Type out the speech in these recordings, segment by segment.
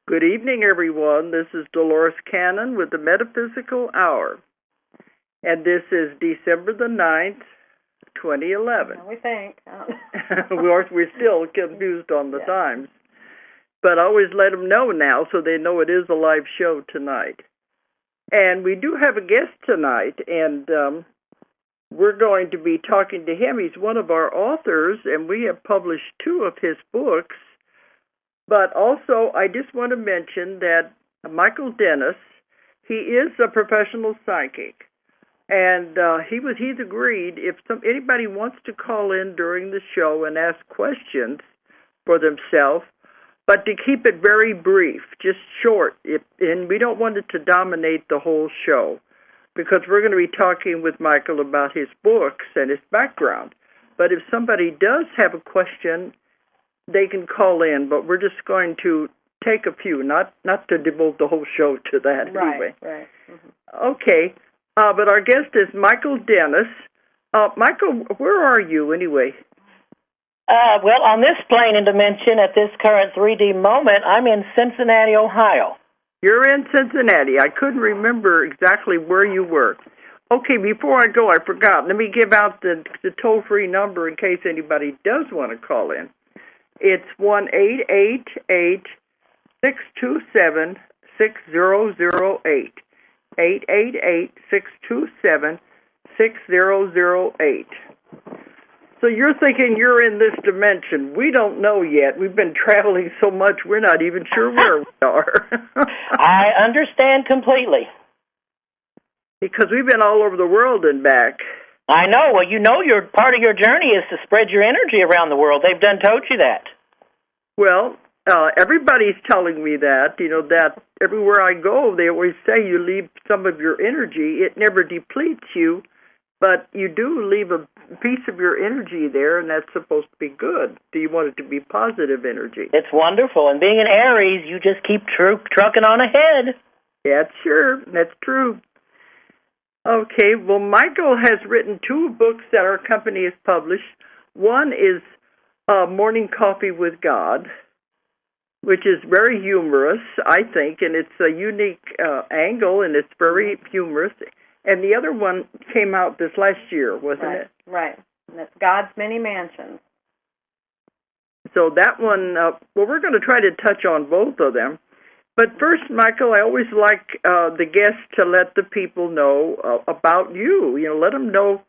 Good evening, everyone. This is Dolores Cannon with the Metaphysical Hour. And this is December the 9th, 2011. We think. We're still confused on the times. But I always let them know now so they know it is a live show tonight. And we do have a guest tonight, and we're going to be talking to him. He's one of our authors, and we have published 2 of his books. But also, I just want to mention that Michael Dennis, he is a professional psychic, and he's agreed if anybody wants to call in during the show and ask questions for themselves, but to keep it very brief, just short, and we don't want it to dominate the whole show, because we're going to be talking with Michael about his books and his background. But if somebody does have a question, they can call in, but we're just going to take a few, not to devote the whole show to that anyway. Right. Mm-hmm. Okay, but our guest is Michael Dennis. Michael, where are you anyway? Well, on this plane and dimension at this current 3D moment, I'm in Cincinnati, Ohio. You're in Cincinnati. I couldn't remember exactly where you were. Okay, before I go, I forgot. Let me give out the toll-free number in case anybody does want to call in. It's 1-888-627-6008. 888-627-6008. So you're thinking you're in this dimension. We don't know yet. We've been traveling so much, we're not even sure where we are. I understand completely. Because we've been all over the world and back. I know. Well, your part of your journey is to spread your energy around the world. They've told you that. Well, everybody's telling me that, that everywhere I go, they always say you leave some of your energy. It never depletes you, but you do leave a piece of your energy there, and that's supposed to be good. Do you want it to be positive energy? It's wonderful. And being an Aries, you just keep trucking on ahead. Yeah, sure. That's true. Okay, well, Michael has written 2 books that our company has published. One is Morning Coffee with God, which is very humorous, I think, and it's a unique angle, and it's very humorous. And the other one came out this last year, wasn't it? Right. And it's God's Many Mansions. So that one, we're going to try to touch on both of them. But first, Michael, I always like the guests to let the people know about you. Let them know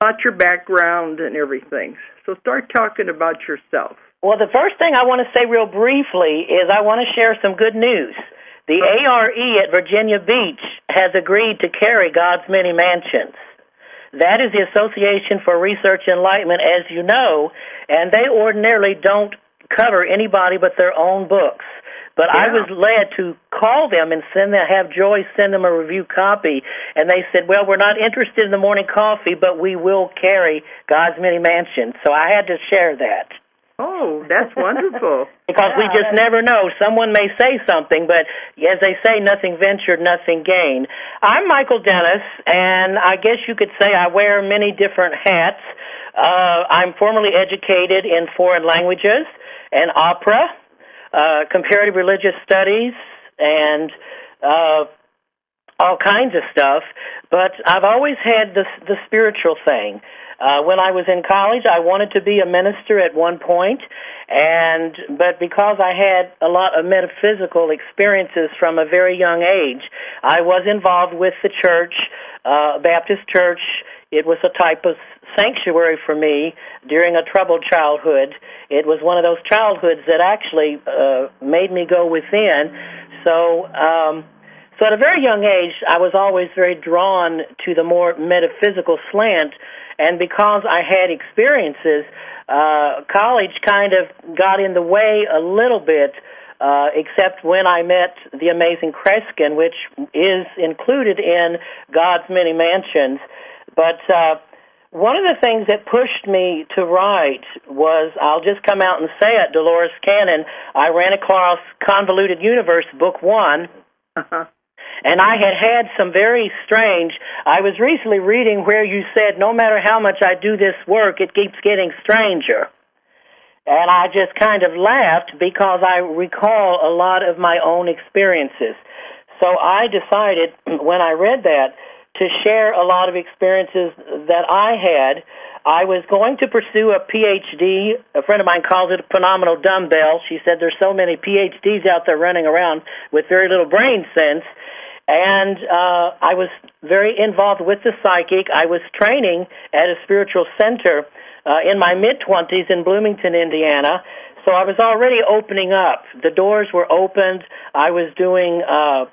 about your background and everything. So start talking about yourself. Well, the first thing I want to say real briefly is I want to share some good news. The ARE at Virginia Beach has agreed to carry God's Many Mansions. That is the Association for Research Enlightenment, as you know, and they ordinarily don't cover anybody but their own books. But I was led to call them and have Joyce send them a review copy, and they said, well, we're not interested in the morning coffee, but we will carry God's Many Mansions. So I had to share that. Oh, that's wonderful. Because we just never know. Someone may say something, but as they say, nothing ventured, nothing gained. I'm Michael Dennis, and I guess you could say I wear many different hats. I'm formally educated in foreign languages and opera, comparative religious studies, and all kinds of stuff. But I've always had the spiritual thing. When I was in college, I wanted to be a minister at one point, but because I had a lot of metaphysical experiences from a very young age, I was involved with the church, Baptist church. It was a type of sanctuary for me during a troubled childhood. It was one of those childhoods that actually made me go within. So at a very young age, I was always very drawn to the more metaphysical slant, and because I had experiences, college kind of got in the way a little bit, except when I met the amazing Kreskin, which is included in God's Many Mansions. But one of the things that pushed me to write was, I'll just come out and say it, Dolores Cannon, I ran across Convoluted Universe, Book 1, and I had some very strange, I was recently reading where you said, no matter how much I do this work, it keeps getting stranger. And I just kind of laughed because I recall a lot of my own experiences. So I decided when I read that to share a lot of experiences that I had. I was going to pursue a PhD. A friend of mine calls it a phenomenal dumbbell. She said there's so many PhDs out there running around with very little brain sense. And I was very involved with the psychic. I was training at a spiritual center in my mid-20s in Bloomington, Indiana. So I was already opening up. The doors were opened. I was doing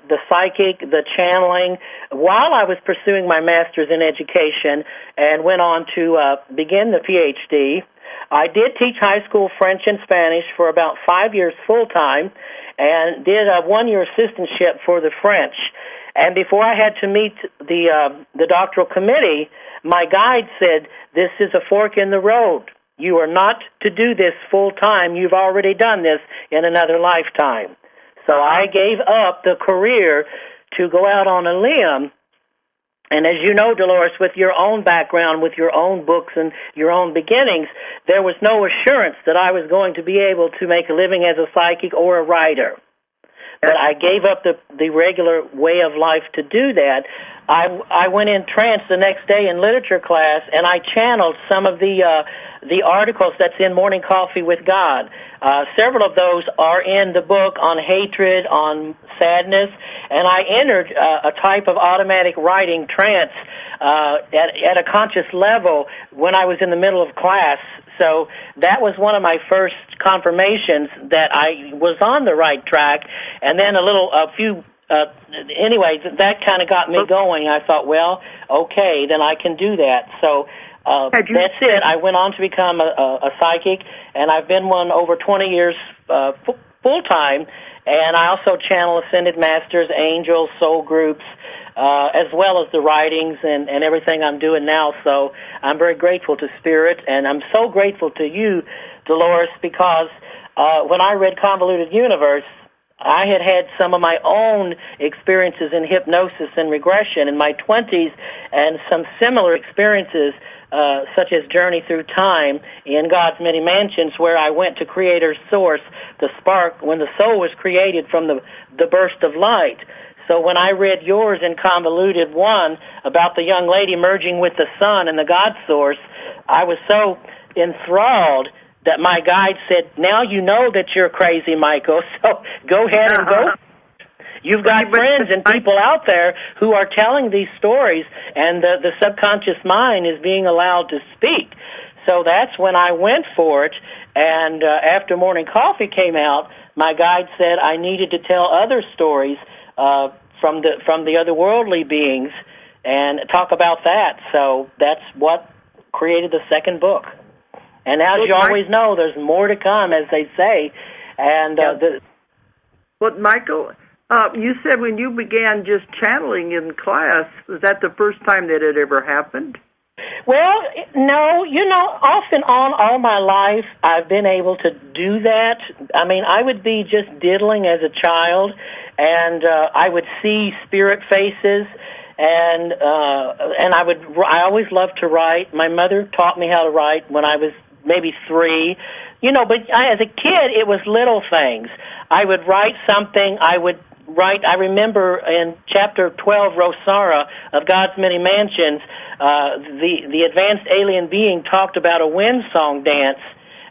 the psychic, the channeling, while I was pursuing my master's in education and went on to begin the PhD. I did teach high school French and Spanish for about 5 years full-time and did a one-year assistantship for the French. And before I had to meet the doctoral committee, my guide said, "This is a fork in the road. You are not to do this full-time. You've already done this in another lifetime." So I gave up the career to go out on a limb. And as you know, Dolores, with your own background, with your own books and your own beginnings, there was no assurance that I was going to be able to make a living as a psychic or a writer. But I gave up the regular way of life to do that. I went in trance the next day in literature class, and I channeled some of the articles that's in Morning Coffee with God. Several of those are in the book on hatred, on sadness, and I entered a type of automatic writing trance at a conscious level when I was in the middle of class. So that was one of my first confirmations that I was on the right track. And then anyway, that kind of got me going. I thought, well, okay, then I can do that. So that's it. I went on to become a psychic, and I've been one over 20 years full-time. And I also channel ascended masters, angels, soul groups, as well as the writings and everything I'm doing now. So I'm very grateful to Spirit, and I'm so grateful to you, Dolores, because when I read Convoluted Universe, I had some of my own experiences in hypnosis and regression in my 20s and some similar experiences such as Journey Through Time in God's Many Mansions, where I went to Creator's source, the spark, when the soul was created from the burst of light. So when I read yours in Convoluted 1 about the young lady merging with the sun and the God source, I was so enthralled that my guide said, "Now you know that you're crazy, Michael, so go ahead and go. You've got friends and people out there who are telling these stories, and the subconscious mind is being allowed to speak." So that's when I went for it, and after Morning Coffee came out, my guide said I needed to tell other stories from the otherworldly beings and talk about that. So that's what created the second book. And as you always know, there's more to come, as they say. And But Michael, you said when you began just channeling in class, was that the first time that it ever happened? Well, no, off and on all my life, I've been able to do that. I mean, I would be just diddling as a child, and I would see spirit faces, and I always loved to write. My mother taught me how to write when I was maybe 3, but as a kid, it was little things. I would write something, I remember in chapter 12, Rosara, of God's Many Mansions, the advanced alien being talked about a wind song dance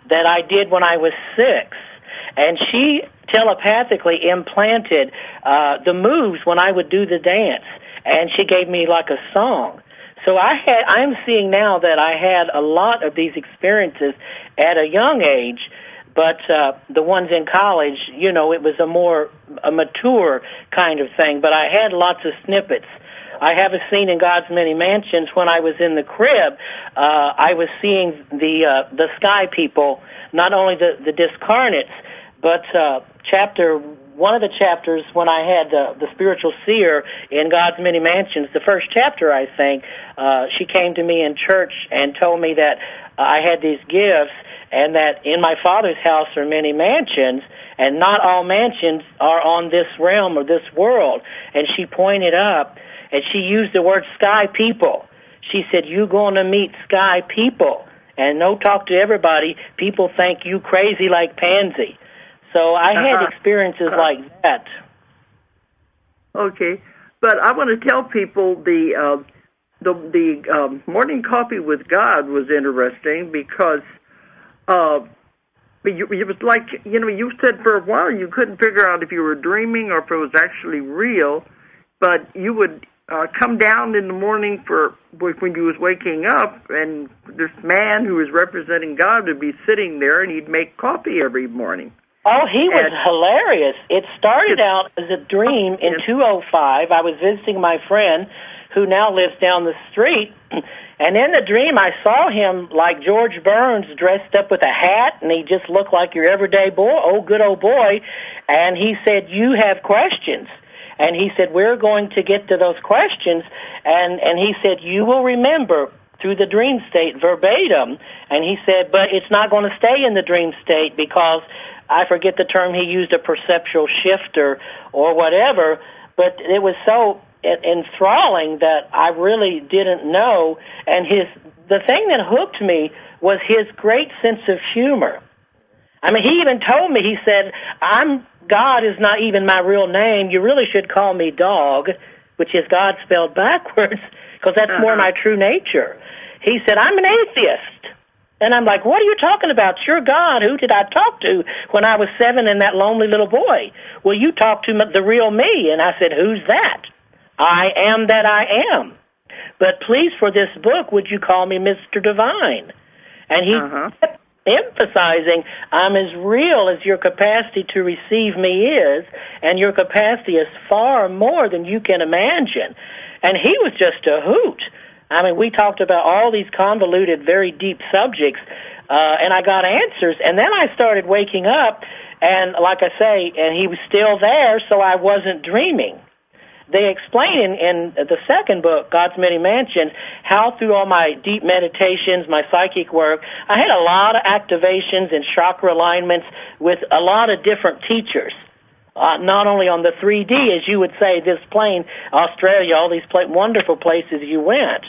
that I did when I was 6. And she telepathically implanted the moves when I would do the dance. And she gave me like a song. So I'm seeing now that I had a lot of these experiences at a young age, but the ones in college, it was a mature kind of thing. But I had lots of snippets. I have a scene in God's Many Mansions when I was in the crib. I was seeing the sky people, not only the discarnates, but one of the chapters when I had the spiritual seer in God's Many Mansions, the first chapter, I think, she came to me in church and told me that I had these gifts and that in my Father's house are many mansions, and not all mansions are on this realm or this world. And she pointed up, and she used the word sky people. She said, "You're going to meet sky people." and no talk to everybody, people think you crazy like Pansy. So I had experiences like that. Okay, but I want to tell people the morning coffee with God was interesting because it was like, you said for a while you couldn't figure out if you were dreaming or if it was actually real, but you would come down in the morning when you was waking up, and this man who was representing God would be sitting there, and he'd make coffee every morning. Oh, he was hilarious. It started out as a dream in 2005. I was visiting my friend who now lives down the street, and in the dream I saw him like George Burns, dressed up with a hat, and he just looked like your everyday boy, good old boy, and he said, "You have questions." And he said, "We're going to get to those questions." And he said, "You will remember through the dream state verbatim." And he said, "But it's not going to stay in the dream state because," I forget the term he used, a perceptual shifter or whatever. But it was so enthralling that I really didn't know. And the thing that hooked me was his great sense of humor. I mean, he even told me, he said, God is not even my real name. You really should call me Dog, which is God spelled backwards, because that's more my true nature. He said, "I'm an atheist." And I'm like, "What are you talking about? You're God. Who did I talk to when I was 7 and that lonely little boy?" "Well, you talked to the real me." And I said, "Who's that?" "I am that I am. But please, for this book, would you call me Mr. Divine?" And he kept emphasizing, "I'm as real as your capacity to receive me is, and your capacity is far more than you can imagine." And he was just a hoot. I mean, we talked about all these convoluted, very deep subjects, and I got answers. And then I started waking up, and like I say, and he was still there, so I wasn't dreaming. They explain in the second book, God's Many Mansions, how through all my deep meditations, my psychic work, I had a lot of activations and chakra alignments with a lot of different teachers. Not only on the 3D, as you would say, this plane, Australia, all these wonderful places you went,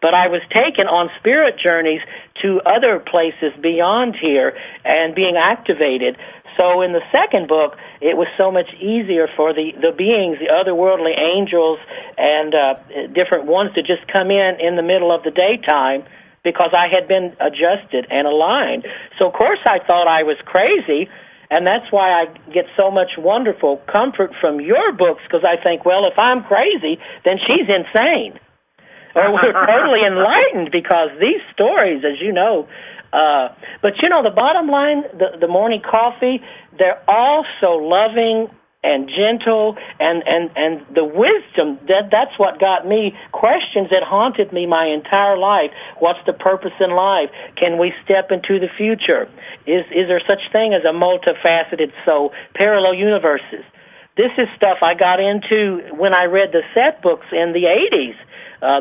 but I was taken on spirit journeys to other places beyond here and being activated. So in the second book, it was so much easier for the beings, the otherworldly angels, and different ones to just come in the middle of the daytime because I had been adjusted and aligned. So, of course, I thought I was crazy, and that's why I get so much wonderful comfort from your books, because I think, well, if I'm crazy, then she's insane. Or we're totally enlightened, because these stories, as you know, but, the bottom line, the morning coffee, they're all so loving and gentle, and the wisdom, that's what got me, questions that haunted me my entire life. What's the purpose in life? Can we step into the future? Is there such thing as a multifaceted soul? Parallel universes. This is stuff I got into when I read the set books in the 80s.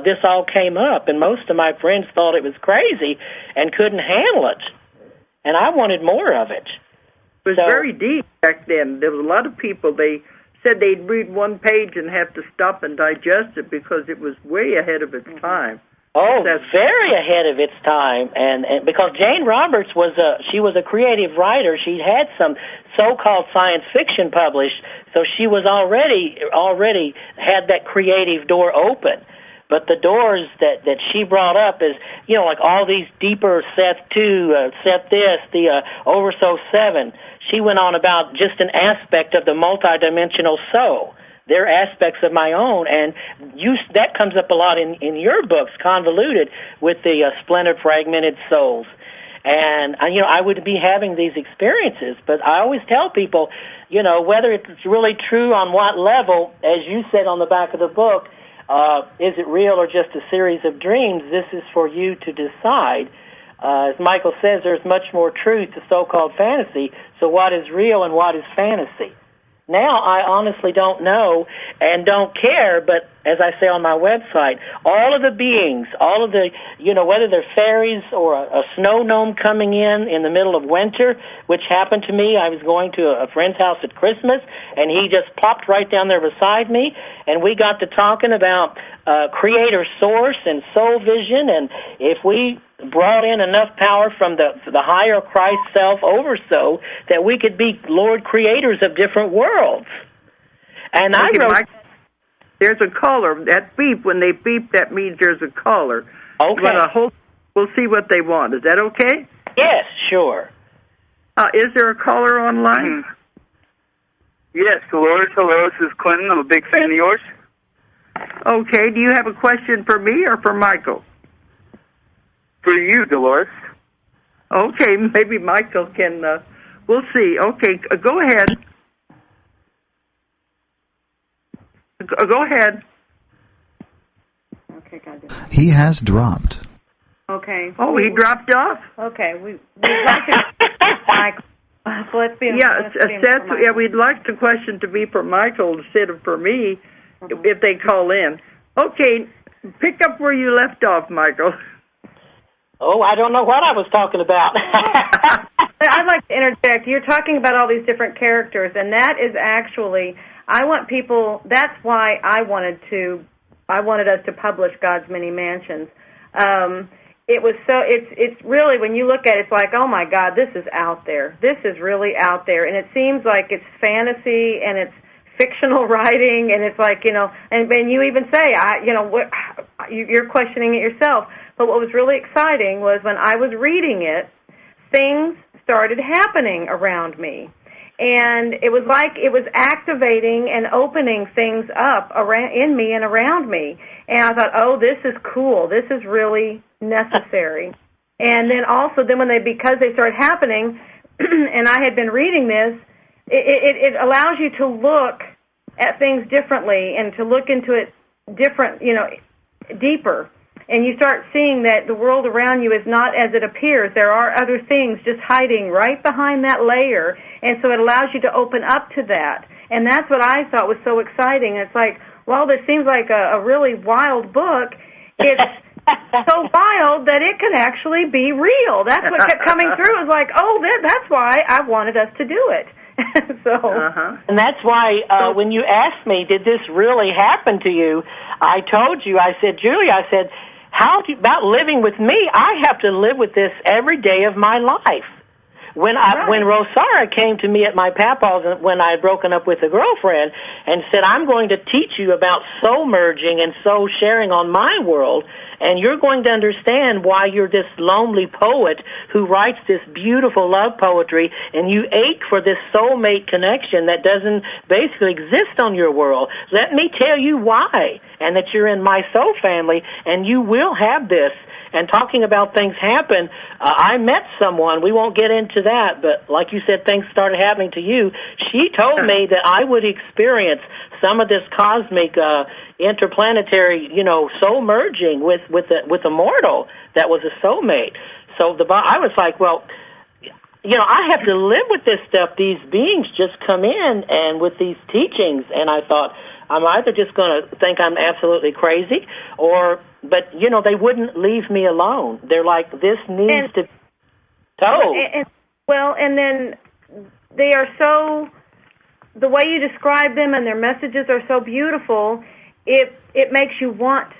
This all came up, and most of my friends thought it was crazy and couldn't handle it. And I wanted more of it. It was very deep back then. There was a lot of people, they said they'd read one page and have to stop and digest it because it was way ahead of its time. Oh, very ahead of its time. And because Jane Roberts was a creative writer. She had some so-called science fiction published, so she was already had that creative door open. But the doors that she brought up is, like all these deeper Seth 2, Seth this, the Oversoul 7. She went on about just an aspect of the multi-dimensional soul. They're aspects of my own, and that comes up a lot in your books, Convoluted, with the splintered, fragmented souls. And, I would be having these experiences, but I always tell people, whether it's really true on what level, as you said on the back of the book, is it real or just a series of dreams? This is for you to decide. As Michael says, there's much more truth to so-called fantasy, so what is real and what is fantasy? Now, I honestly don't know and don't care, but as I say on my website, all of the beings, all of the, whether they're fairies or a snow gnome coming in the middle of winter, which happened to me. I was going to a friend's house at Christmas, and he just plopped right down there beside me, and we got to talking about creator source and soul vision, and if we brought in enough power from the higher Christ self over so that we could be Lord creators of different worlds. And I wrote... There's a caller. That beep, when they beep, that means there's a caller. Okay. We'll see what they want. Is that okay? Yes, sure. Is there a caller online? Yes, Dolores. Hello, this is Clinton. I'm a big fan of yours. Okay. Do you have a question for me or for Michael? For you, Dolores. Okay, maybe Michael can... we'll see. Okay, go ahead. Go ahead. Okay, got it. He has dropped. Okay. Oh, he dropped off? Okay, we'd like to... Michael. So let's be... we'd like the question to be for Michael instead of for me, if they call in. Okay, pick up where you left off, Michael. Oh, I don't know what I was talking about. I'd like to interject. You're talking about all these different characters, and that is actually... I want people... That's why I wanted us to publish God's Many Mansions. It was so... It's really, when you look at it, it's like, oh, my God, this is out there. This is really out there. And it seems like it's fantasy, and it's fictional writing, and it's like, and you even say, you're questioning it yourself. But what was really exciting was when I was reading it, things started happening around me. And it was like it was activating and opening things up in me and around me. And I thought, oh, this is cool. This is really necessary. And then also, because they started happening, and I had been reading this, it allows you to look at things differently and to look into it deeper. And you start seeing that the world around you is not as it appears. There are other things just hiding right behind that layer, and so it allows you to open up to that. And that's what I thought was so exciting. It's like, well, this seems like a really wild book. It's so wild that it could actually be real. That's what kept coming through. It was like, oh, that's why I wanted us to do it. And that's why when you asked me, did this really happen to you, I told you, I said, Julie, how about living with me? I have to live with this every day of my life. When Rosara came to me at my papaw's when I had broken up with a girlfriend and said, I'm going to teach you about soul merging and soul sharing on my world, and you're going to understand why you're this lonely poet who writes this beautiful love poetry, and you ache for this soulmate connection that doesn't basically exist on your world. Let me tell you why, and that you're in my soul family, and you will have this. And talking about things happen, I met someone, we won't get into that, but like you said, things started happening to you. She told me that I would experience some of this cosmic interplanetary, soul merging with a mortal that was a soulmate. So I was like, well, I have to live with this stuff. These beings just come in and with these teachings, and I thought, I'm either just going to think I'm absolutely crazy but they wouldn't leave me alone. They're like, this needs to be told. And then they are so, the way you describe them and their messages are so beautiful, it makes you want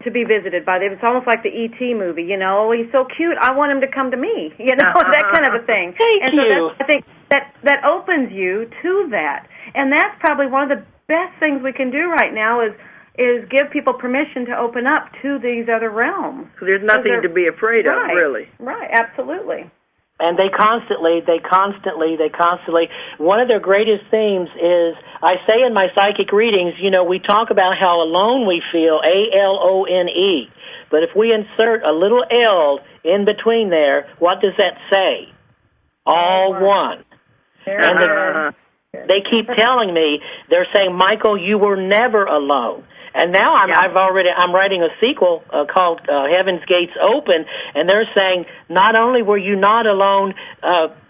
to be visited by them. It's almost like the E.T. movie, he's so cute, I want him to come to me, that kind of a thing. Thank you. I think that opens you to that. And that's probably one of the best things we can do right now is give people permission to open up to these other realms. So there's nothing to be afraid of, really. Right, absolutely. And they constantly, one of their greatest themes is, I say in my psychic readings, we talk about how alone we feel, ALONE. But if we insert a little L in between there, what does that say? All one. And they keep telling me, they're saying, Michael, you were never alone. And now I'm writing a sequel called Heaven's Gates Open, and they're saying not only were you not alone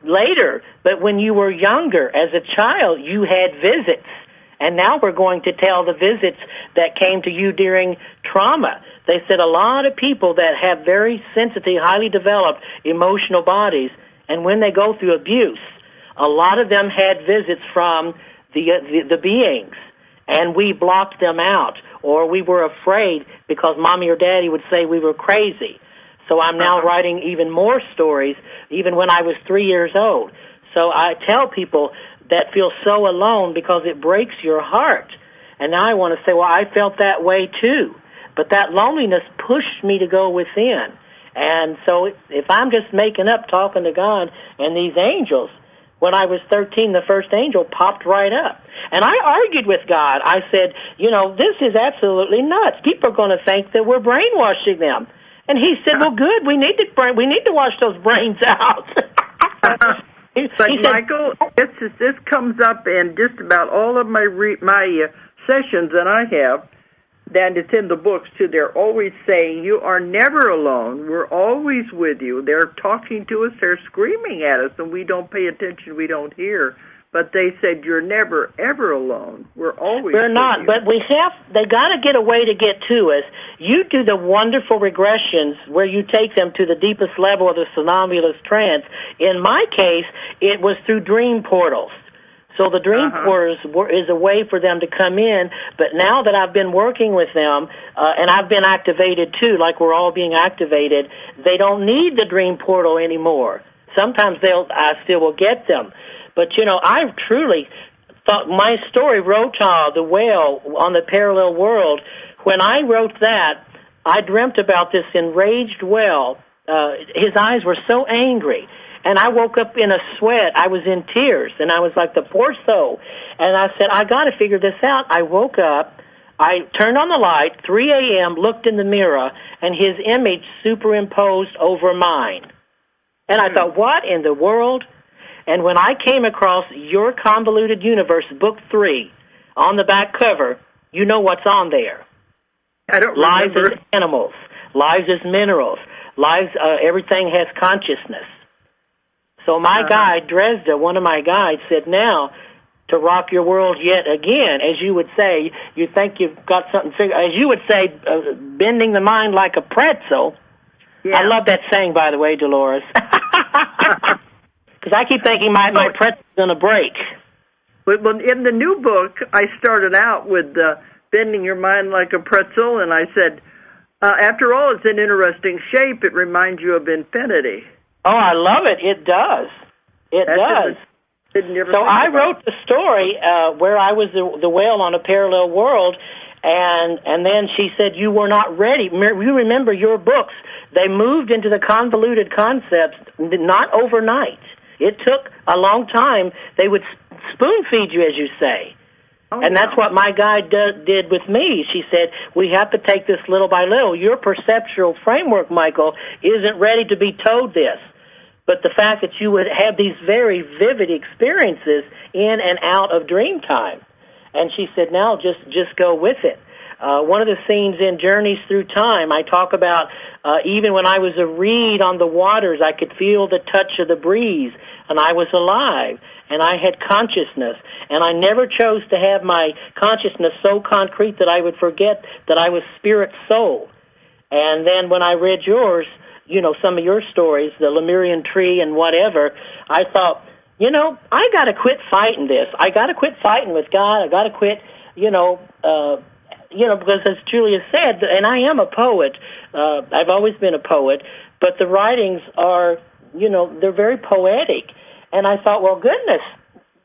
later, but when you were younger, as a child, you had visits. And now we're going to tell the visits that came to you during trauma. They said a lot of people that have very sensitive, highly developed emotional bodies, and when they go through abuse, a lot of them had visits from the beings, and we blocked them out, or we were afraid because Mommy or Daddy would say we were crazy. So I'm now writing even more stories, even when I was 3 years old. So I tell people that feel so alone because it breaks your heart. And now I want to say, well, I felt that way too. But that loneliness pushed me to go within. And so if I'm just making up talking to God and these angels, when I was 13, the first angel popped right up. And I argued with God. I said, this is absolutely nuts. People are going to think that we're brainwashing them. And he said, well, good, we need to wash those brains out. But Michael, this comes up in just about all of my sessions that I have, and it's in the books too. They're always saying, you are never alone. We're always with you. They're talking to us. They're screaming at us, and we don't pay attention. We don't hear. But they said, you're never, ever alone. We're always We're not, you. but they got to get a way to get to us. You do the wonderful regressions where you take them to the deepest level of the somnambulous trance. In my case, it was through dream portals. So the dream portals is a way for them to come in, but now that I've been working with them, and I've been activated too, like we're all being activated, they don't need the dream portal anymore. Sometimes I still will get them. But, I truly thought my story, Rothal, the whale on the parallel world, when I wrote that, I dreamt about this enraged whale. His eyes were so angry. And I woke up in a sweat. I was in tears, and I was like, the poor soul. And I said, I got to figure this out. I woke up. I turned on the light, 3 a.m., looked in the mirror, and his image superimposed over mine. And I thought, what in the world? And when I came across Your Convoluted Universe, Book 3, on the back cover, you know what's on there. I don't remember. Lives as animals, lives as minerals, lives, everything has consciousness. So my guide, Dresda, one of my guides, said, now, to rock your world yet again, as you would say, you think you've got something figured, as you would say, bending the mind like a pretzel. Yeah. I love that saying, by the way, Dolores. Because I keep thinking my pretzel's going to break. Well, in the new book, I started out with bending your mind like a pretzel, and I said, after all, it's an interesting shape. It reminds you of infinity. Oh, I love it. It does. It does. So I wrote the story where I was the whale on a parallel world, and then she said, you were not ready. You remember your books. They moved into the convoluted concepts not overnight. It took a long time. They would spoon-feed you, as you say. And that's what my guide did with me. She said, we have to take this little by little. Your perceptual framework, Michael, isn't ready to be told this. But the fact that you would have these very vivid experiences in and out of dream time. And she said, now just go with it. One of the scenes in Journeys Through Time, I talk about even when I was a reed on the waters, I could feel the touch of the breeze, and I was alive, and I had consciousness, and I never chose to have my consciousness so concrete that I would forget that I was spirit soul. And then when I read yours, some of your stories, the Lemurian tree and whatever, I thought, I got to quit fighting this. I got to quit fighting with God. I got to quit, because as Julia said, and I am a poet, I've always been a poet, but the writings are, they're very poetic. And I thought, well, goodness,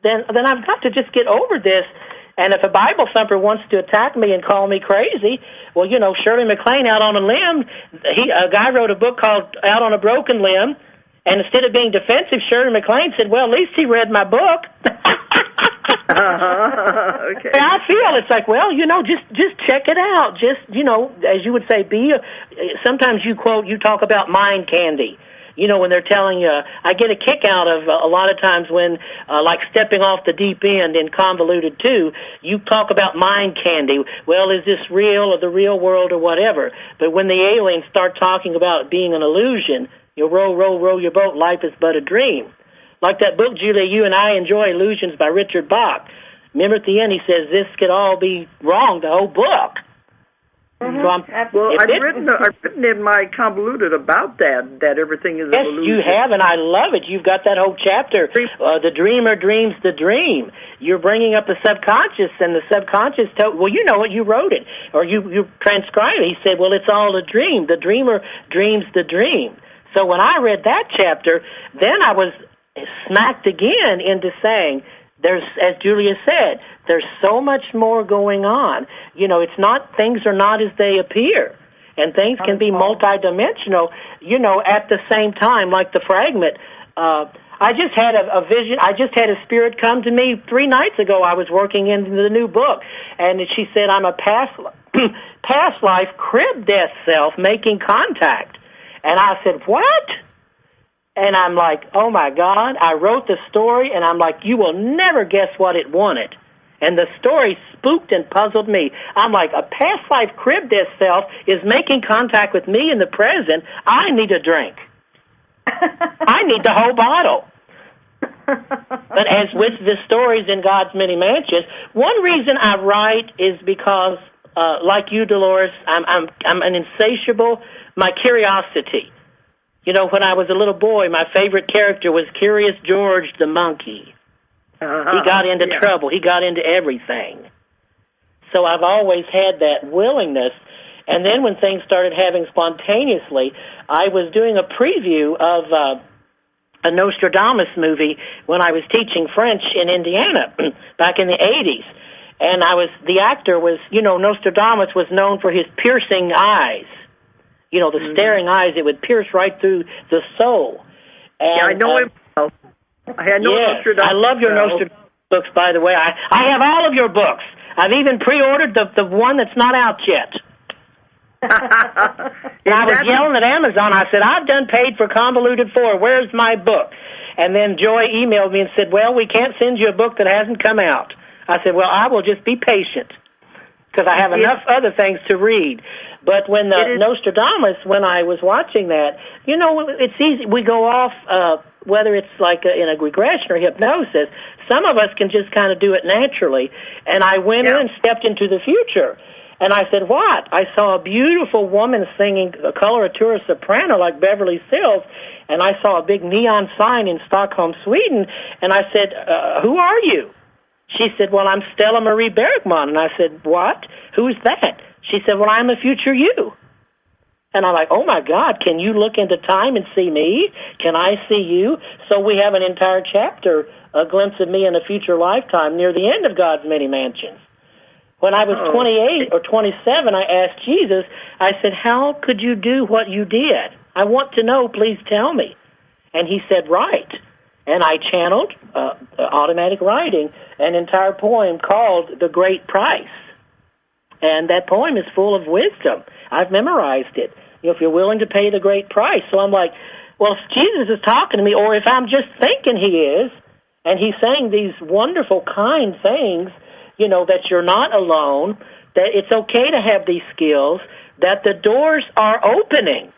then I've got to just get over this. And if a Bible thumper wants to attack me and call me crazy, well, Shirley MacLaine, Out on a Limb, a guy wrote a book called Out on a Broken Limb, and instead of being defensive, Shirley MacLaine said, well, at least he read my book. Okay. And I feel it's like, well, just check it out. Just, as you would say, sometimes you talk about mind candy. When they're telling you, I get a kick out of a lot of times when, like stepping off the deep end in Convoluted 2, you talk about mind candy. Well, is this real or the real world or whatever? But when the aliens start talking about being an illusion, you row your boat, life is but a dream. Like that book, Julia, you and I enjoy, Illusions by Richard Bach. Remember at the end he says, this could all be wrong, the whole book. Mm-hmm. So I've written in my convoluted about that everything is an illusion. Yes, you have, and I love it. You've got that whole chapter, the dreamer dreams the dream. You're bringing up the subconscious, and the subconscious well, you know it, you wrote it, or you transcribed it. He said, well, it's all a dream. The dreamer dreams the dream. So when I read that chapter, then I was smacked again into saying, there's, as Julia said, there's so much more going on. You know, things are not as they appear. And things can be multidimensional, you know, at the same time, like the fragment. I just had a vision. I just had a spirit come to me 3 nights ago. I was working in the new book, and she said, I'm a past life crib death self making contact. And I said, what? And I'm like, oh, my God. I wrote the story, and I'm like, you will never guess what it wanted. And the story spooked and puzzled me. I'm like, a past life crib death self is making contact with me in the present. I need a drink. I need the whole bottle. But as with the stories in God's Many Mansions, one reason I write is because, like you, Dolores, I'm an insatiable, my curiosity. You know, when I was a little boy, my favorite character was Curious George the monkey. He got into trouble. He got into everything. So I've always had that willingness. And then when things started happening spontaneously, I was doing a preview of a Nostradamus movie when I was teaching French in Indiana back in the 80s. And the actor was, you know, Nostradamus was known for his piercing eyes. You know, the staring eyes, it would pierce right through the soul. And, I know him well. I love your Nostradamus books, by the way. I have all of your books. I've even pre-ordered the one that's not out yet. And I was yelling at Amazon. I said, I've done paid for Convoluted 4. Where's my book? And then Joy emailed me and said, well, we can't send you a book that hasn't come out. I said, well, I will just be patient because I have enough other things to read. But when Nostradamus, when I was watching that, you know, it's easy. We go off, whether it's like in a regression or hypnosis, some of us can just kind of do it naturally. And I went in and stepped into the future. And I said, what? I saw a beautiful woman singing a coloratura soprano like Beverly Sills, and I saw a big neon sign in Stockholm, Sweden, and I said, who are you? She said, well, I'm Stella Marie Bergman. And I said, what? Who's that? She said, well, I'm a future you. And I'm like, oh, my God, can you look into time and see me? Can I see you? So we have an entire chapter, a glimpse of me in a future lifetime near the end of God's Many Mansions. When I was 28 or 27, I asked Jesus, I said, how could you do what you did? I want to know, please tell me. And he said, write. And I channeled, automatic writing, an entire poem called The Great Price. And that poem is full of wisdom. I've memorized it. You know, if you're willing to pay the great price. So I'm like, well, if Jesus is talking to me, or if I'm just thinking he is, and he's saying these wonderful, kind things, you know, that you're not alone, that it's okay to have these skills, that the doors are opening.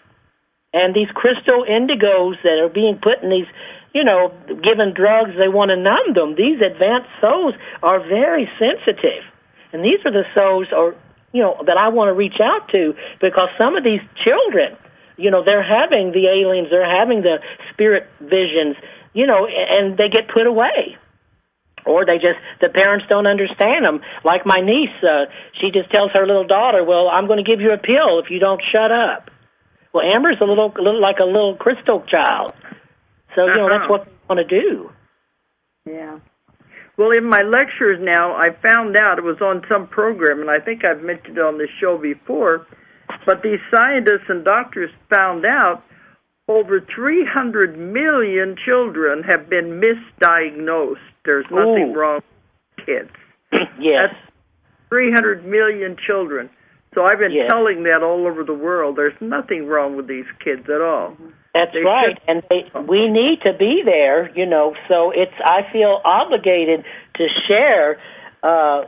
And these crystal indigos that are being put in these, you know, given drugs, they want to numb them. These advanced souls are very sensitive. And these are the souls, or you know, that I want to reach out to, because some of these children, you know, they're having the aliens, they're having the spirit visions, you know, and they get put away. Or the parents don't understand them. Like my niece, she just tells her little daughter, well, I'm going to give you a pill if you don't shut up. Well, Amber's a little like a little crystal child. So, you know, that's what they want to do. Yeah. Well, in my lectures now, I found out, it was on some program, and I think I've mentioned it on this show before, but these scientists and doctors found out over 300 million children have been misdiagnosed. There's nothing wrong with kids. Yes. That's 300 million children. So I've been telling that all over the world. There's nothing wrong with these kids at all. That's right, and we need to be there, you know. So I feel obligated to share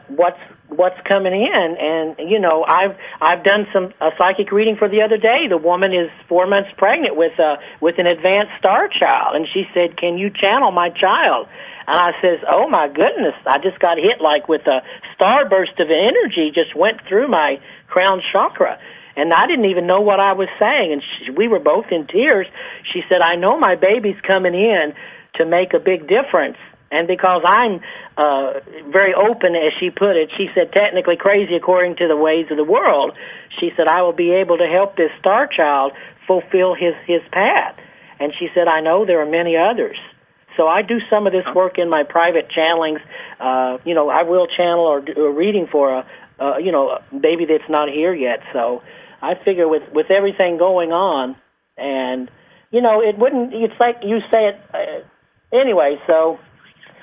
what's coming in, and you know, I've done a psychic reading for the other day. The woman is 4 months pregnant with an advanced star child, and she said, "Can you channel my child?" And I says, "Oh my goodness, I just got hit like with a starburst of energy just went through my crown chakra. And I didn't even know what I was saying. And we were both in tears. She said, I know my baby's coming in to make a big difference. And because I'm very open, as she put it, she said, technically crazy according to the ways of the world, she said, I will be able to help this star child fulfill his path. And she said, I know there are many others. So I do some of this work in my private channelings. I will channel or do a reading for a baby that's not here yet. So I figure with everything going on, and, it wouldn't, it's like you say it, anyway, so.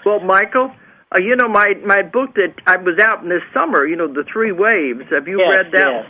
Well, Michael, my book that I was out in this summer, The Three Waves, have you read that?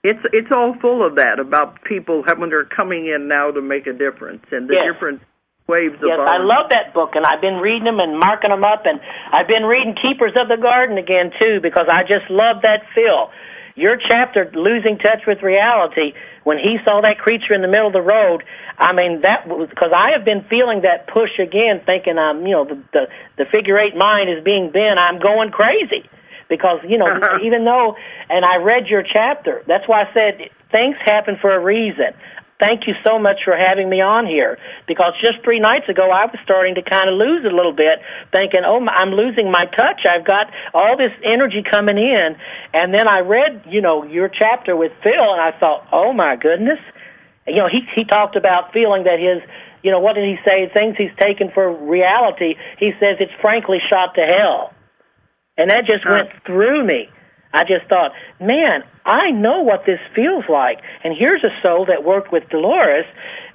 Yes. It's all full of that, about people when they're coming in now to make a difference, and the different waves of Yes, I love that book, and I've been reading them and marking them up, and I've been reading Keepers of the Garden again, too, because I just love that feel. Your chapter, Losing Touch with Reality, when he saw that creature in the middle of the road, I mean, that was, because I have been feeling that push again, thinking I'm, the figure eight mind is being bent, I'm going crazy. Because, even though, and I read your chapter, that's why I said things happen for a reason. Thank you so much for having me on here, because just 3 nights ago I was starting to kind of lose it a little bit, thinking, I'm losing my touch. I've got all this energy coming in. And then I read, your chapter with Phil, and I thought, oh, my goodness. He talked about feeling that his, what did he say, things he's taken for reality, he says it's frankly shot to hell. And that just went through me. I just thought, man, I know what this feels like. And here's a soul that worked with Dolores,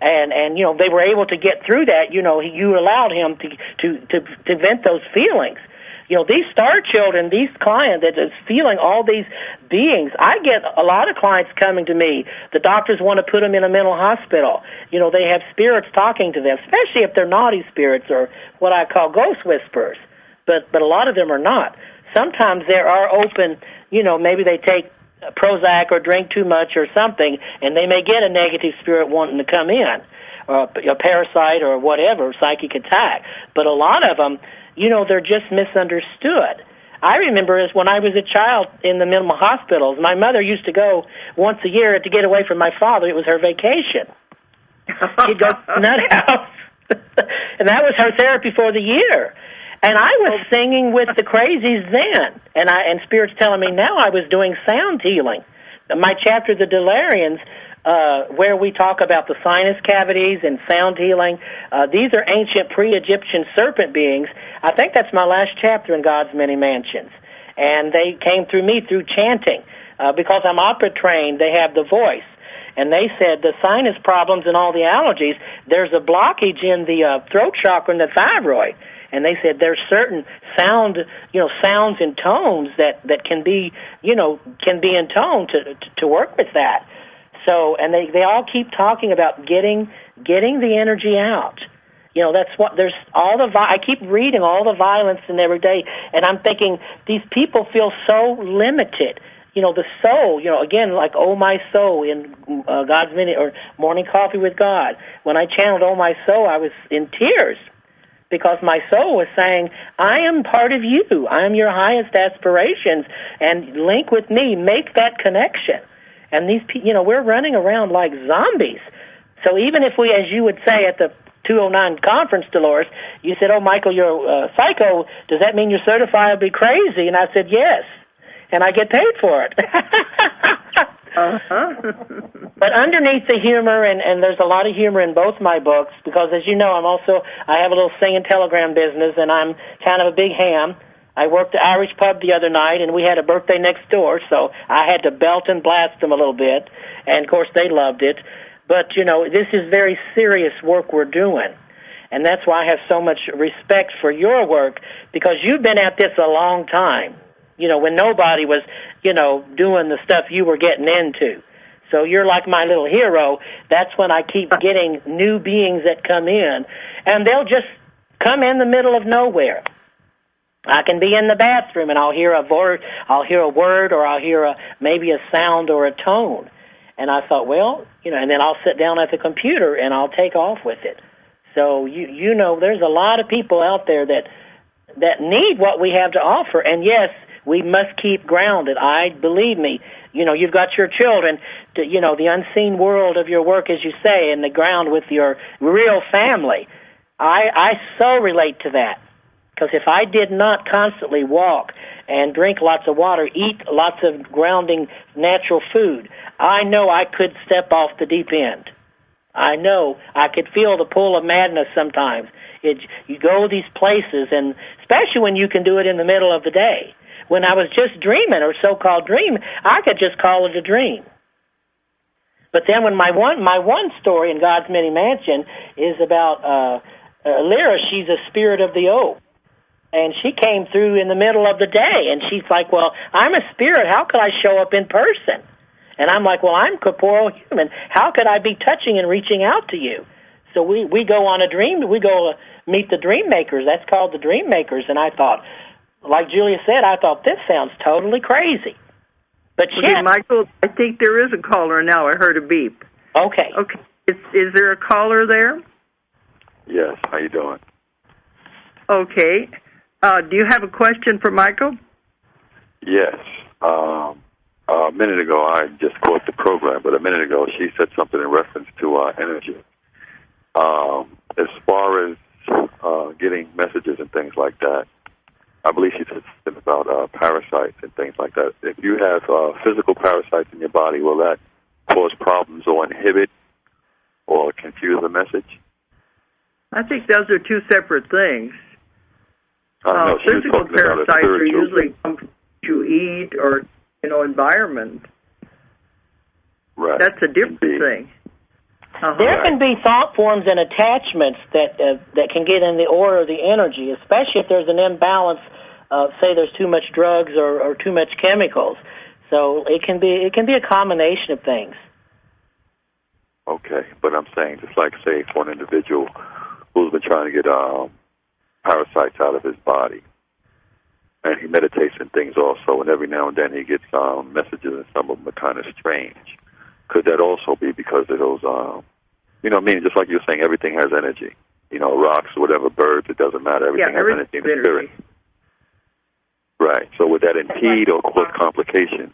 and they were able to get through that. You allowed him to vent those feelings. These star children, these clients that is feeling all these beings, I get a lot of clients coming to me. The doctors want to put them in a mental hospital. They have spirits talking to them, especially if they're naughty spirits or what I call ghost whisperers. But a lot of them are not. Sometimes there are open, maybe they take Prozac or drink too much or something, and they may get a negative spirit wanting to come in, or a parasite or whatever, psychic attack. But a lot of them, they're just misunderstood. I remember as when I was a child in the mental hospitals, my mother used to go once a year to get away from my father. It was her vacation. She'd go to the nut house, and that was her therapy for the year. And I was singing with the crazies then, and Spirit's telling me now I was doing sound healing. My chapter, The Delirians, where we talk about the sinus cavities and sound healing, these are ancient pre-Egyptian serpent beings. I think that's my last chapter in God's Many Mansions. And they came through me through chanting. Because I'm opera trained, they have the voice. And they said the sinus problems and all the allergies, there's a blockage in the throat chakra and the thyroid. And they said there's certain sounds and tones that can be, can be in tone to work with that. So, and they all keep talking about getting the energy out. That's what there's all the. I keep reading all the violence and every day, and I'm thinking these people feel so limited. The soul. Again, like Oh My Soul in God's Minute or Morning Coffee with God. When I channeled Oh My Soul, I was in tears. Because my soul was saying, I am part of you. I am your highest aspirations, and link with me. Make that connection. And these people, we're running around like zombies. So even if we, as you would say at the 209 conference, Dolores, you said, oh, Michael, you're a psycho. Does that mean you're certifiably crazy? And I said, yes. And I get paid for it. But underneath the humor, and there's a lot of humor in both my books, because as you know, I have a little singing telegram business, and I'm kind of a big ham. I worked the Irish pub the other night, and we had a birthday next door, so I had to belt and blast them a little bit, and of course they loved it. But, this is very serious work we're doing, and that's why I have so much respect for your work, because you've been at this a long time. When nobody was, doing the stuff you were getting into. So you're like my little hero. That's when I keep getting new beings that come in, and they'll just come in the middle of nowhere. I can be in the bathroom, and I'll hear a word, or I'll hear maybe a sound or a tone. And I thought, well, and then I'll sit down at the computer, and I'll take off with it. So, there's a lot of people out there that need what we have to offer. And yes, we must keep grounded. Believe me, you've got your children, the unseen world of your work, as you say, and the ground with your real family. I so relate to that, because if I did not constantly walk and drink lots of water, eat lots of grounding natural food, I know I could step off the deep end. I know I could feel the pull of madness sometimes. You go these places, and especially when you can do it in the middle of the day. When I was just dreaming, or so-called dream, I could just call it a dream. But then when my one story in God's Many Mansion is about Lyra, she's a spirit of the oak. And she came through in the middle of the day, and she's like, well, I'm a spirit. How could I show up in person? And I'm like, well, I'm corporeal human. How could I be touching and reaching out to you? So we go on a dream. We go meet the dream makers. That's called the dream makers. And I thought, like Julia said, I thought, this sounds totally crazy. But okay, Michael, I think there is a caller now. I heard a beep. Okay. Okay. Is there a caller there? Yes. How you doing? Okay. Do you have a question for Michael? Yes. A minute ago, I just caught the program, but a minute ago she said something in reference to energy. As far as getting messages and things like that, I believe she said something about parasites and things like that. If you have physical parasites in your body, will that cause problems or inhibit or confuse the message? I think those are two separate things. No, physical parasites are usually come from what you eat or, environment. Right. That's a different thing. There can be thought forms and attachments that can get in the aura or the energy, especially if there's an imbalance. Say there's too much drugs or too much chemicals. So it can be a combination of things. Okay, but I'm saying, just like, say, for an individual who's been trying to get parasites out of his body, and he meditates and things also, and every now and then he gets messages, and some of them are kind of strange. Could that also be because of those, just like you're saying, everything has energy. Rocks, whatever, birds, it doesn't matter. Everything has energy in the spirit. Right. So would that impede or cause complications?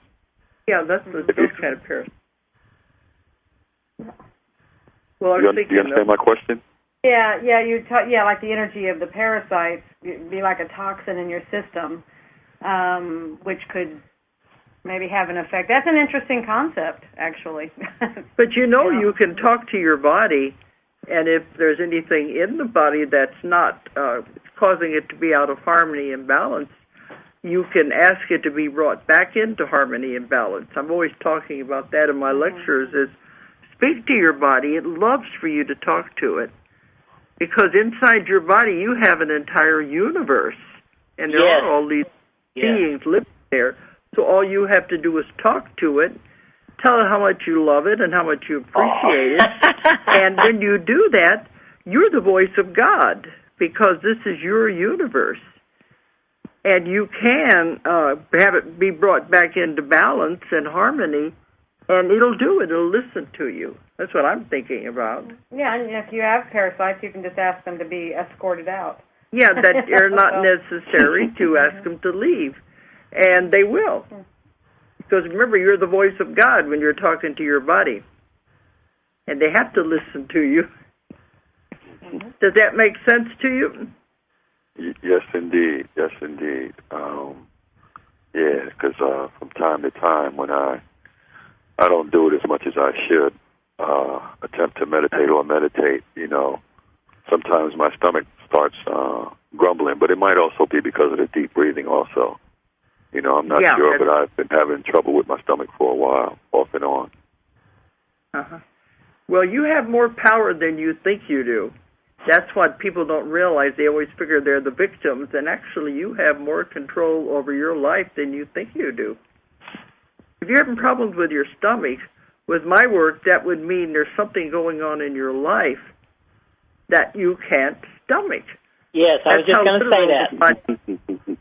Yeah, that's those kind of parasites. Well, you understand my question? Yeah, like the energy of the parasites be like a toxin in your system, which could maybe have an effect. That's an interesting concept, actually. But you can talk to your body, and if there's anything in the body that's not causing it to be out of harmony and balance, you can ask it to be brought back into harmony and balance. I'm always talking about that in my lectures, is speak to your body. It loves for you to talk to it. Because inside your body, you have an entire universe, and there are all these beings living there. So all you have to do is talk to it, tell it how much you love it and how much you appreciate it. And when you do that, you're the voice of God, because this is your universe. And you can have it be brought back into balance and harmony, and it'll do it. It'll listen to you. That's what I'm thinking about. Yeah, and if you have parasites, you can just ask them to be escorted out. Yeah, that are not necessary to ask them to leave. And they will. Because remember, you're the voice of God when you're talking to your body. And they have to listen to you. Does that make sense to you? Yes, indeed. Yes, indeed. Because from time to time when I don't do it as much as I should, attempt to meditate, sometimes my stomach starts grumbling, but it might also be because of the deep breathing also. I'm not sure, but I've been having trouble with my stomach for a while, off and on. Uh-huh. Well, you have more power than you think you do. That's what people don't realize. They always figure they're the victims, and actually you have more control over your life than you think you do. If you're having problems with your stomach, with my work, that would mean there's something going on in your life that you can't stomach. Yes, I was just going to say that.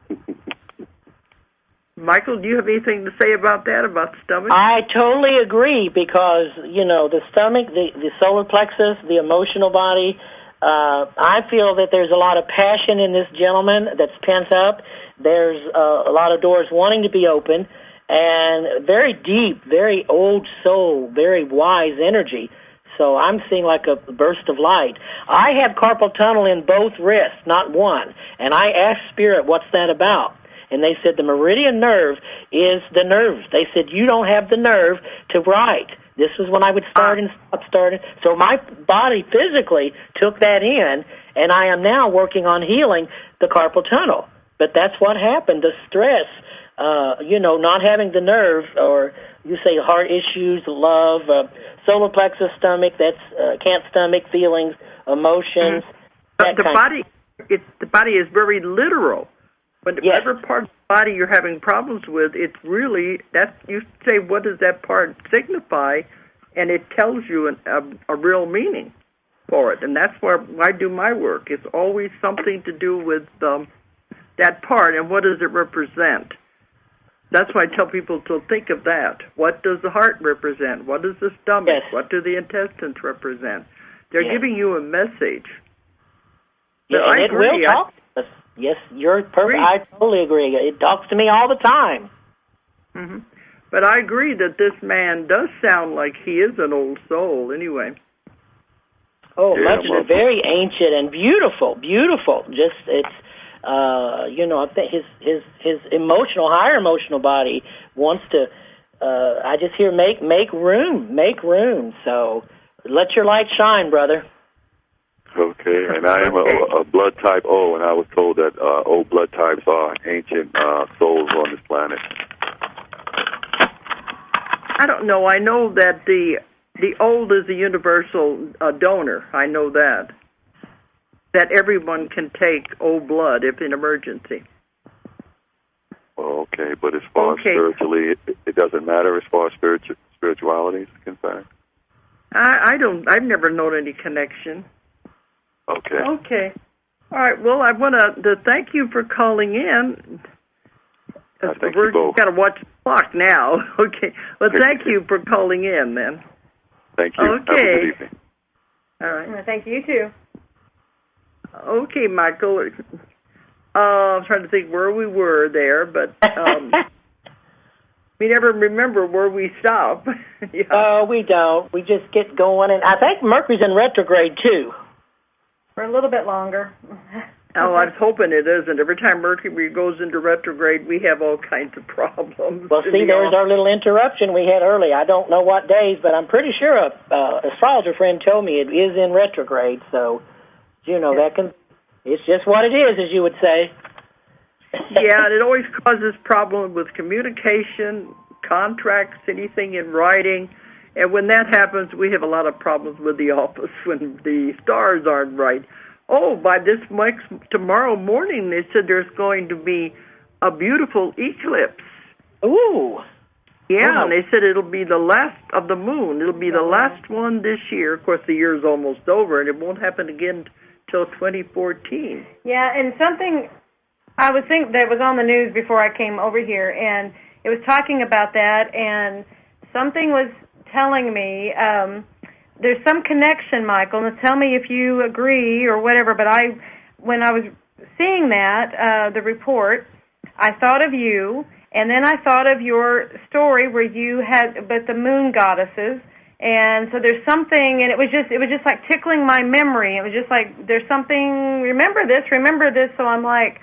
Michael, do you have anything to say about that, about the stomach? I totally agree, because, the stomach, the solar plexus, the emotional body, I feel that there's a lot of passion in this gentleman that's pent up, There's a lot of doors wanting to be open, and very deep, very old soul, very wise energy. So I'm seeing like a burst of light. I have carpal tunnel in both wrists, not one. And I asked Spirit, what's that about? And they said the meridian nerve is the nerve. They said, you don't have the nerve to write. This was when I would start and stop starting. So my body physically took that in, and I am now working on healing the carpal tunnel. But that's what happened, the stress, not having the nerve, or you say heart issues, love, solar plexus stomach, that's can't stomach feelings, emotions. But the body is very literal. Whatever part of the body you're having problems with, it's really, you say, what does that part signify, and it tells you a real meaning for it. And that's where I do my work. It's always something to do with that part, and what does it represent? That's why I tell people to think of that. What does the heart represent? What does the stomach? Yes. What do the intestines represent? They're giving you a message. Yeah, and it will talk to us. Yes, you're perfect. I totally agree. It talks to me all the time. Mm-hmm. But I agree that this man does sound like he is an old soul anyway. Oh, very ancient and beautiful, beautiful. Just, it's, I think his higher emotional body wants to, I just hear make room. So let your light shine, brother. Okay, and I am a blood type O, and I was told that O blood types are ancient souls on this planet. I don't know. I know that the old is a universal donor. I know that everyone can take O blood if in emergency. Okay, but as far as spiritually, it doesn't matter as far as spirituality is concerned? I've never known any connection. Okay. All right. Well, I want to thank you for calling in. Thank you both. We've got to watch the clock now. Okay. Well, thank you for calling in, then. Thank you. Okay. Have a good evening. All right. Thank you, too. Okay, Michael. I'm trying to think where we were there, but we never remember where we stop. Yeah. Oh, we don't. We just get going. And I think Mercury's in retrograde, too. For a little bit longer. Oh, I was hoping it isn't. Every time Mercury goes into retrograde, we have all kinds of problems. Well, see, there's our little interruption we had early. I don't know what days, but I'm pretty sure a astrologer friend told me it is in retrograde. So, it's just what it is, as you would say. Yeah, and it always causes problems with communication, contracts, anything in writing. And when that happens, we have a lot of problems with the office when the stars aren't right. Oh, by tomorrow morning, they said there's going to be a beautiful eclipse. Ooh. Yeah, wow. And they said it'll be the last of the moon. It'll be the last one this year. Of course, the year's almost over, and it won't happen again till 2014. Yeah, and something I was thinking that was on the news before I came over here, and it was talking about that, and something was telling me there's some connection, Michael, and tell me if you agree or whatever, but when I was seeing that, the report, I thought of you, and then I thought of your story where you had the moon goddesses, and so there's something, and it was just like tickling my memory. It was just like, there's something, remember this, so I'm like,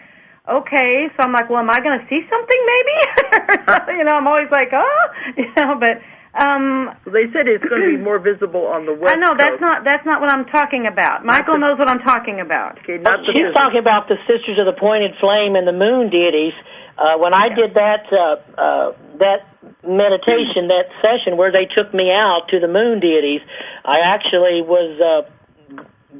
okay, so I'm like, well, am I going to see something maybe? I'm always like, but they said it's going to be more visible on the West I know, Coast. that's not what I'm talking about. Michael knows what I'm talking about. Okay, she's talking about the Sisters of the Pointed Flame and the moon deities. When I did that meditation, that session where they took me out to the moon deities, I actually was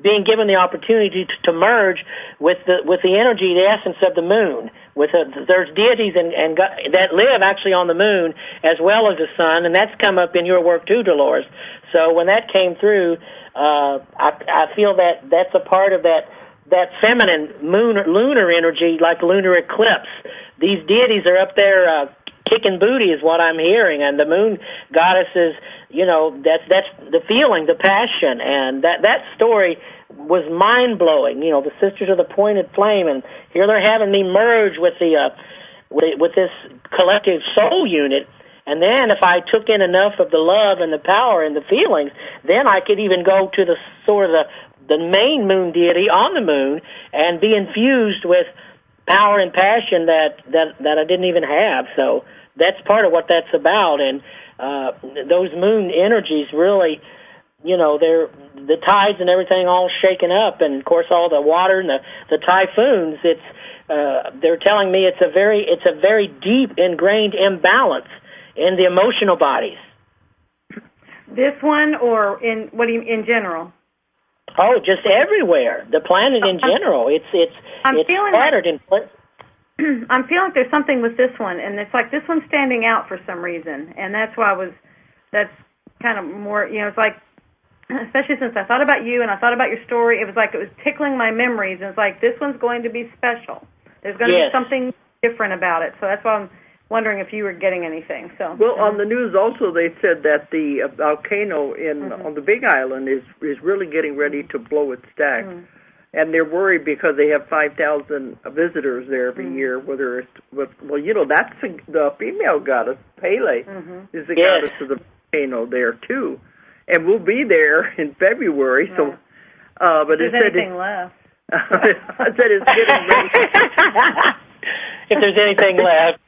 being given the opportunity to merge with the energy, the essence of the moon. There's deities and that live actually on the moon as well as the sun, and that's come up in your work too, Dolores. So when that came through, I feel that that's a part of that feminine lunar energy, like lunar eclipse. These deities are up there kicking booty is what I'm hearing, and the moon goddesses, that's the feeling, the passion, and that story was mind-blowing. You know, the Sisters of the Pointed Flame, and here they're having me merge with the with this collective soul unit. And then if I took in enough of the love and the power and the feelings, then I could even go to the sort of the main moon deity on the moon and be infused with power and passion that I didn't even have. So that's part of what that's about. And those moon energies really, you know, they're the tides and everything all shaken up, and of course all the water and the typhoons. They're telling me it's a very deep ingrained imbalance in the emotional bodies. This one, or in general? Oh, just everywhere. The planet in general. It's scattered in places. I'm feeling like there's something with this one, and it's like this one's standing out for some reason, and that's why that's kind of more, you know, it's like, especially since I thought about you and I thought about your story, it was like it was tickling my memories, and it's like this one's going to be special. There's going to be something different about it, so that's why I'm wondering if you were getting anything. So, well, on the news also they said that the volcano on the Big Island is really getting ready to blow its stack, and they're worried because they have 5,000 visitors there every year. Whether it's that's the female goddess Pele is the goddess of the volcano there too, and we'll be there in February. Right. So, but if there's anything left, I said it's getting ready. If there's anything left.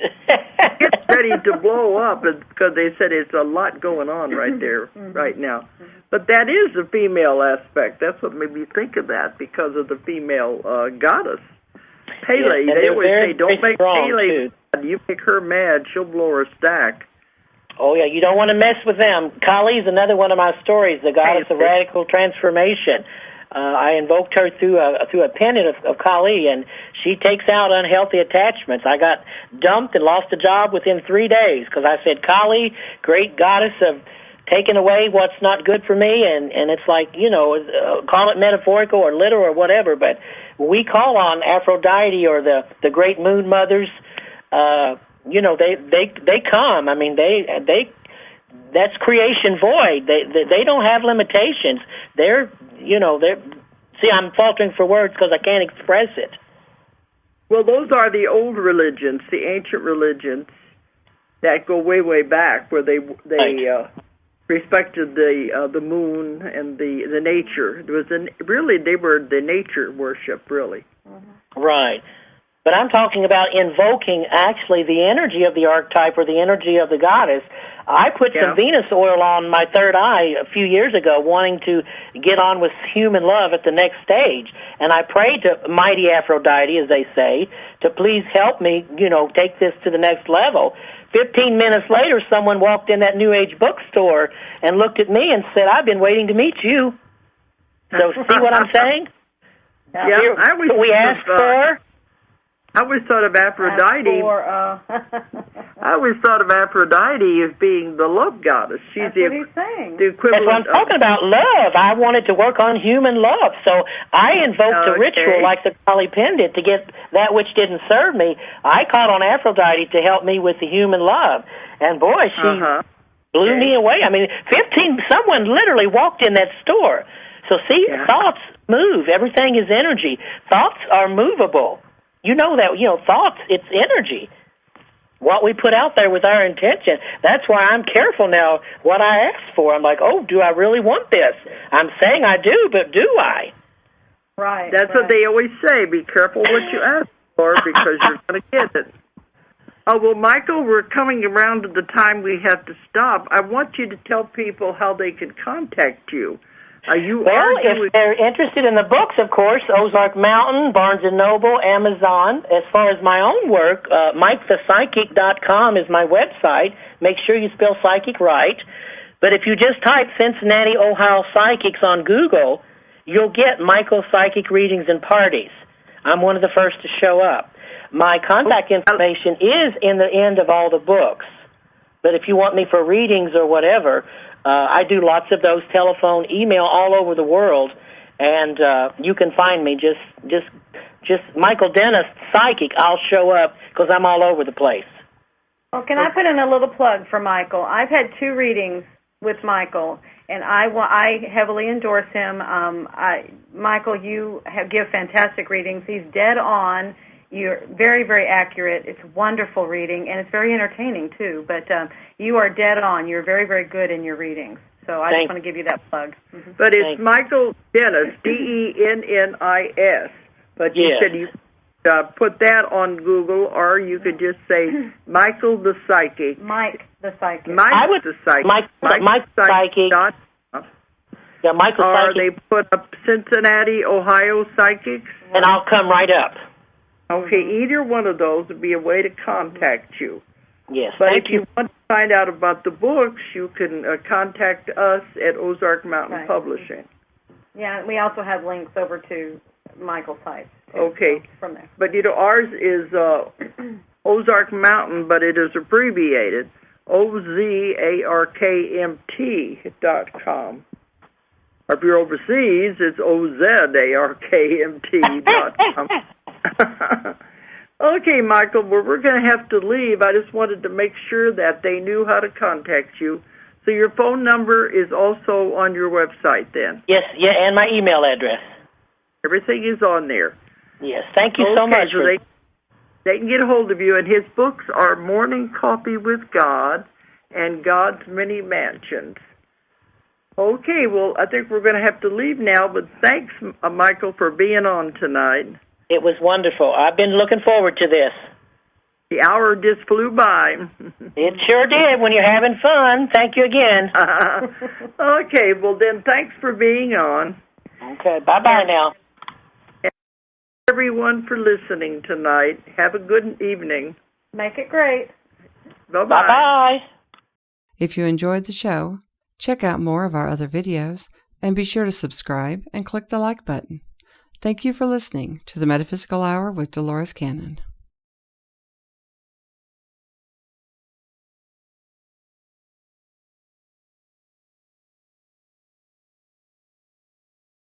It's ready to blow up because they said it's a lot going on right there right now. But that is the female aspect. That's what made me think of that, because of the female goddess. Pele, they always say, don't make Pele mad. You make her mad, she'll blow her stack. Oh, yeah, you don't want to mess with them. Kali's another one of my stories, the goddess of radical transformation. I invoked her through a pendant of Kali, and she takes out unhealthy attachments. I got dumped and lost a job within 3 days because I said, Kali, great goddess of taking away what's not good for me, and it's like, you know, call it metaphorical or literal or whatever, but we call on Aphrodite or the great moon mothers. You know, they come. I mean, they that's creation void. They don't have limitations. See, I'm faltering for words because I can't express it. Well, those are the old religions, the ancient religions that go way, way back, where they respected the moon and the nature. It was they were the nature worship, really. Right. But I'm talking about invoking actually the energy of the archetype or the energy of the goddess. I put some Venus oil on my third eye a few years ago, wanting to get on with human love at the next stage. And I prayed to mighty Aphrodite, as they say, to please help me, you know, take this to the next level. 15 minutes later, someone walked in that New Age bookstore and looked at me and said, I've been waiting to meet you. So see what I'm saying? Yeah, we asked for... I always thought of Aphrodite. I always thought of Aphrodite as being the love goddess. She's what he's saying. The equivalent. That's what I'm talking about, love. I wanted to work on human love, so I invoked a ritual like the Kali pendant to get that which didn't serve me. I called on Aphrodite to help me with the human love, and boy, she blew me away. I mean, someone literally walked in that store. So see, thoughts move. Everything is energy. Thoughts are movable. You know that, you know, thoughts, it's energy. What we put out there with our intention. That's why I'm careful now what I ask for. I'm like, oh, do I really want this? I'm saying I do, but do I? Right. That's what they always say. Be careful what you ask for because you're going to get it. Oh, well, Michael, we're coming around to the time we have to stop. I want you to tell people how they can contact you. If they're interested in the books, of course, Ozark Mountain, Barnes & Noble, Amazon. As far as my own work, MikeThePsychic.com is my website. Make sure you spell psychic right. But if you just type Cincinnati, Ohio Psychics on Google, you'll get Michael Psychic Readings and Parties. I'm one of the first to show up. My contact information is in the end of all the books. But if you want me for readings or whatever, I do lots of those, telephone, email, all over the world, and you can find me. Just Michael Dennis, Psychic. I'll show up because I'm all over the place. Well, can I put in a little plug for Michael? I've had 2 readings with Michael, And I heavily endorse him. Michael, you give fantastic readings. He's dead on. You're very, very accurate. It's wonderful reading, and it's very entertaining, too. But you are dead on. You're very, very good in your readings. So I just want to give you that plug. Mm-hmm. But it's Michael Dennis, Dennis. But you said you put that on Google, or you could just say Michael the Psychic. Mike the Psychic. Mike the Psychic. Mike the Psychic. Yeah, Michael or Psychic. They put up Cincinnati, Ohio Psychics. And I'll come right up. Okay, either one of those would be a way to contact you. Yes, but thank if you want to find out about the books, you can contact us at Ozark Mountain Publishing. Yeah, we also have links over to Michael's site. Okay. So from there. But, ours is Ozark Mountain, but it is abbreviated, OZARKMT.com. Or if you're overseas, it's OZARKMT.com. Okay, Michael, well, we're going to have to leave. I just wanted to make sure that they knew how to contact you. So your phone number is also on your website then? Yes, and my email address. Everything is on there. Yes, thank you so much. So they can get a hold of you, and his books are Morning Coffee with God and God's Many Mansions. Okay, well, I think we're going to have to leave now, but thanks, Michael, for being on tonight. It was wonderful. I've been looking forward to this. The hour just flew by. It sure did when you're having fun. Thank you again. Okay, well then, thanks for being on. Okay, bye-bye now. And everyone for listening tonight. Have a good evening. Make it great. Bye-bye. Bye-bye. If you enjoyed the show, check out more of our other videos and be sure to subscribe and click the like button. Thank you for listening to the Metaphysical Hour with Dolores Cannon.